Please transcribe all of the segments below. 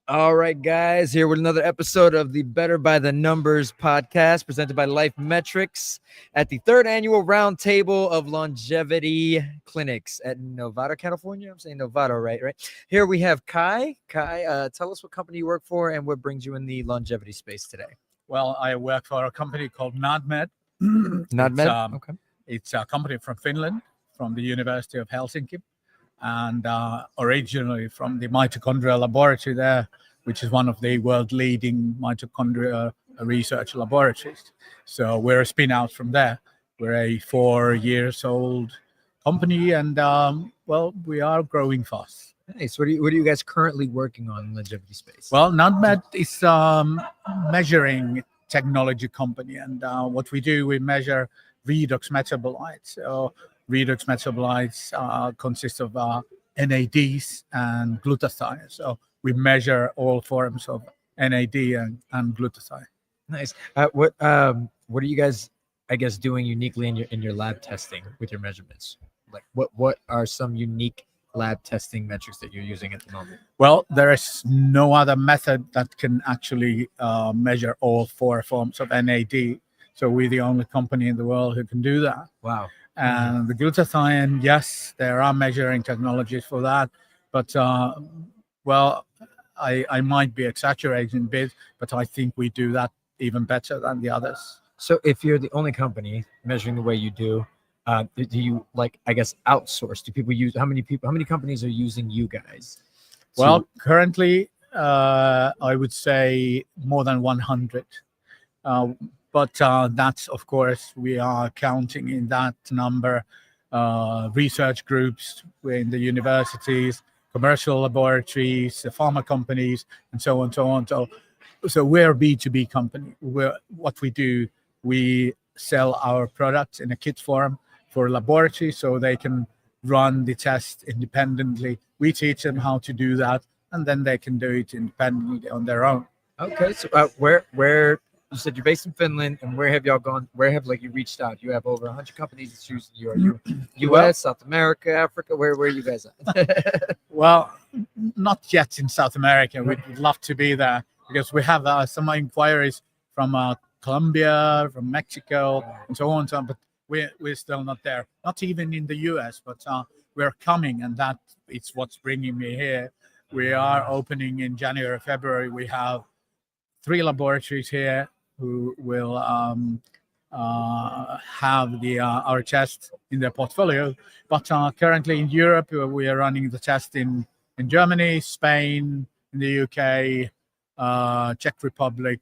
All right, guys, here with another episode of the Better by the Numbers podcast presented by Life Metrics at the third annual Roundtable of Longevity Clinics at Novato, California. I'm saying Novato, right? Here we have Kai. Kai, tell us what company you work for and what brings you in the longevity space today. Well, I work for a company called NADMED. NADMED? Okay. It's a company from Finland, from the University of Helsinki, and originally from the mitochondrial laboratory there, which is one of the world-leading mitochondria research laboratories. So we're a spin-out from there. We're a 4-year-old company, and we are growing fast. Nice. What are you guys currently working on in the longevity space? Well, NADMED is measuring technology company, and what we do, we measure redox metabolites. So redox metabolites consist of NADs and glutathione. So we measure all forms of NAD and glutathione. Nice. What are you guys, I guess, doing uniquely in your lab testing with your measurements? Like what are some unique lab testing metrics that you're using at the moment? Well, there is no other method that can actually measure all 4 forms of NAD. So we're the only company in the world who can do that. Wow. And the glutathione, yes, there are measuring technologies for that. But, I might be exaggerating a bit, but I think we do that even better than the others. So if you're the only company measuring the way you do you outsource? Do people use, how many companies are using you guys? Well, currently, I would say more than 100. But that's, of course, we are counting in that number research groups in the universities, commercial laboratories, the pharma companies, and so on, so on. So we're a B2B company. What we do, we sell our products in a kit form for laboratories so they can run the test independently. We teach them how to do that, and then they can do it independently on their own. Okay, so where you said you're based in Finland, and where have y'all gone? Where have you reached out? You have over 100 companies that's using you. Are you U.S., South America, Africa? Where are you guys at? Well, not yet in South America. We'd love to be there because we have some inquiries from Colombia, from Mexico, and so on. But we're still not there. Not even in the U.S., but we're coming, and that is what's bringing me here. We are opening in January, February. We have 3 laboratories here who will have our test in their portfolio. But currently in Europe, we are running the test in Germany, Spain, in the UK, Czech Republic.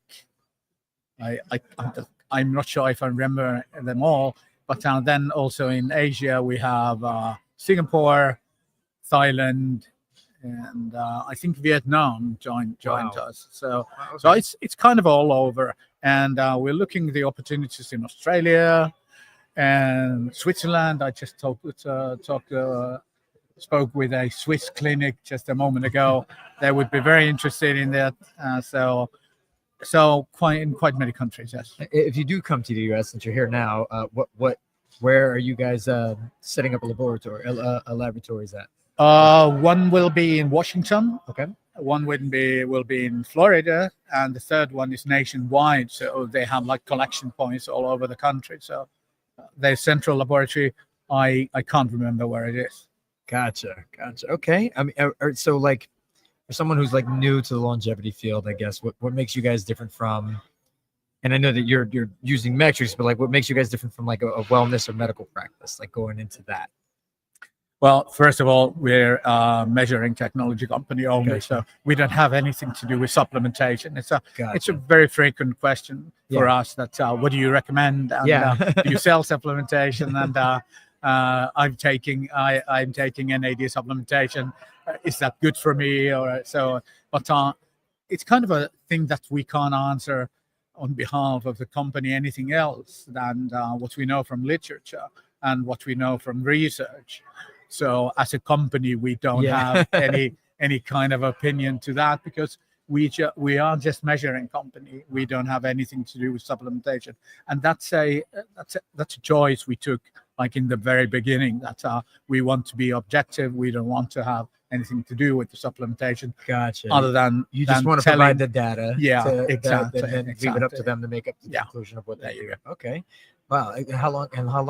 I'm not sure if I remember them all. But then also in Asia, we have Singapore, Thailand, and I think Vietnam joined us. So it's kind of all over, and we're looking at the opportunities in Australia and Switzerland. I just spoke with a Swiss clinic just a moment ago. They would be very interested in that. So quite many countries, yes. If you do come to the U.S., since you're here now, where are you guys setting up a laboratories at? One will be in Washington. Okay. One will be in Florida, and the third one is nationwide. So they have collection points all over the country. So the central laboratory, I can't remember where it is. Gotcha. Okay. I mean, so for someone who's new to the longevity field, I guess what makes you guys different from? And I know that you're using metrics, but what makes you guys different from a wellness or medical practice, going into that? Well, first of all, we're a measuring technology company only, so we don't have anything to do with supplementation. It's a very frequent question for us. That what do you recommend? And, do you sell supplementation? And I'm taking NAD supplementation. Is that good for me? Or so? But it's kind of a thing that we can't answer on behalf of the company anything else than what we know from literature and what we know from research. So as a company, we don't have any kind of opinion to that because we are just measuring company. We don't have anything to do with supplementation, and that's a choice we took like in the very beginning, that we want to be objective. We don't want to have anything to do with the supplementation. Gotcha. Other than you just want to provide the data. Yeah, exactly. And then leave it up to them to make up the conclusion of what they do. Okay. Wow. How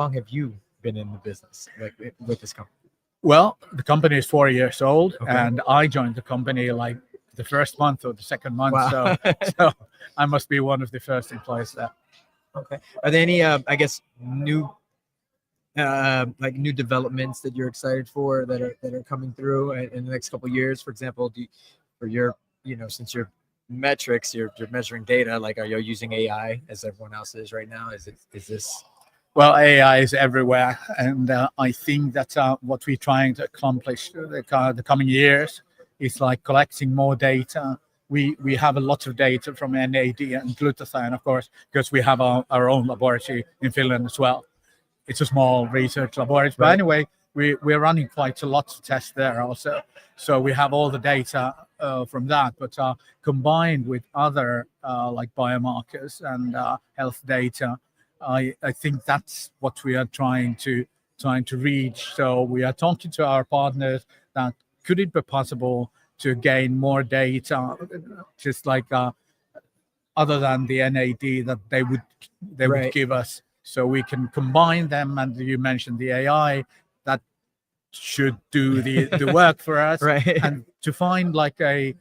long have you been in the business, like with this company? Well, the company is 4 years old, and I joined the company like the first month or the second month. Wow. So I must be one of the first employees there. Okay. Are there any, I guess, new new developments that you're excited for that are coming through in the next couple of years? For example, for your, since you're metrics, you're measuring data, like, are you using AI as everyone else is right now? Is this? Well, AI is everywhere, and I think that what we're trying to accomplish the coming years is like collecting more data. We have a lot of data from NAD and glutathione, of course, because we have our own laboratory in Finland as well. It's a small research laboratory, but anyway, we're running quite a lot of tests there also. So we have all the data from that, but combined with other like biomarkers and health data, I think that's what we are trying to reach. So we are talking to our partners that could it be possible to gain more data, just like other than the NAD that they would give us, so we can combine them. And you mentioned the AI that should do the work for us, and to find like a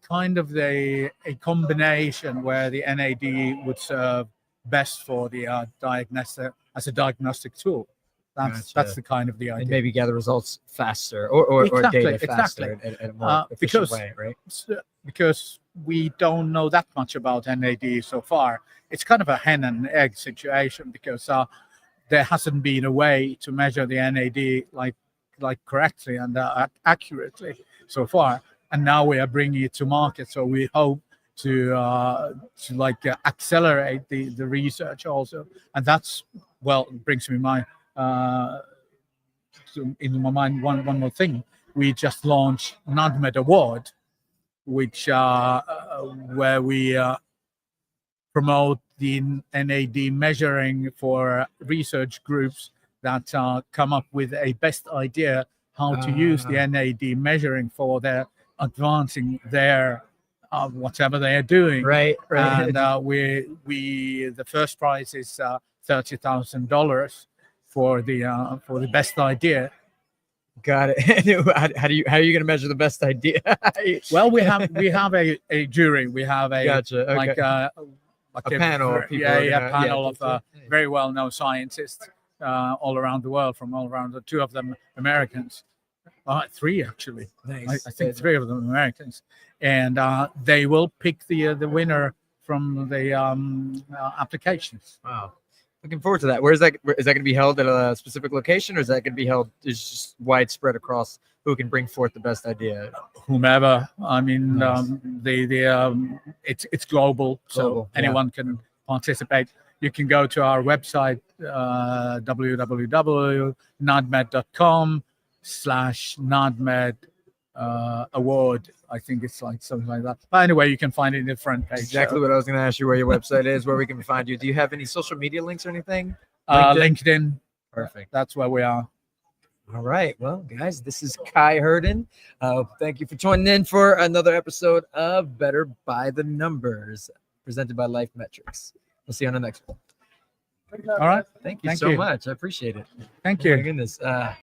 kind of a combination where the NAD would serve best for the diagnostic as a diagnostic tool. That's the kind of the idea. And maybe gather results faster or data faster in a more efficient way, right? Because we don't know that much about NAD so far. It's kind of a hen and egg situation, because there hasn't been a way to measure the NAD like correctly and accurately so far. And now we are bringing it to market. So we hope to accelerate the research also. And that's, well, brings me into my mind one more thing. We just launched NADMED Award, which where we promote the NAD measuring for research groups that come up with a best idea how to use the NAD measuring for their advancing their whatever they are doing. Right. And we the first prize is $30,000 for the best idea. Got it. How are you going to measure the best idea? Well, we have a jury. We have a like a panel of people. A panel of very well-known scientists all around the world, from all around. Two of them Americans, three actually. Nice. I think three of them Americans, and they will pick the winner from the applications. Wow. Looking forward to that. Where is that? Is that going to be held at a specific location, or is that going to be held just widespread across who can bring forth the best idea? Whomever. I mean, Nice. It's global, so anyone can participate. You can go to our website, www.nadmed.com/NADMED award. I think it's like something like that. But anyway, you can find it in the front page. Exactly what I was going to ask you, where your website is, where we can find you. Do you have any social media links or anything? LinkedIn. Perfect. That's where we are. All right. Well, guys, this is Kai Herden. Thank you for joining in for another episode of Better by the Numbers, presented by Life Metrics. We'll see you on the next one. All right. Thank you so much. I appreciate it. Thank you. Oh my goodness.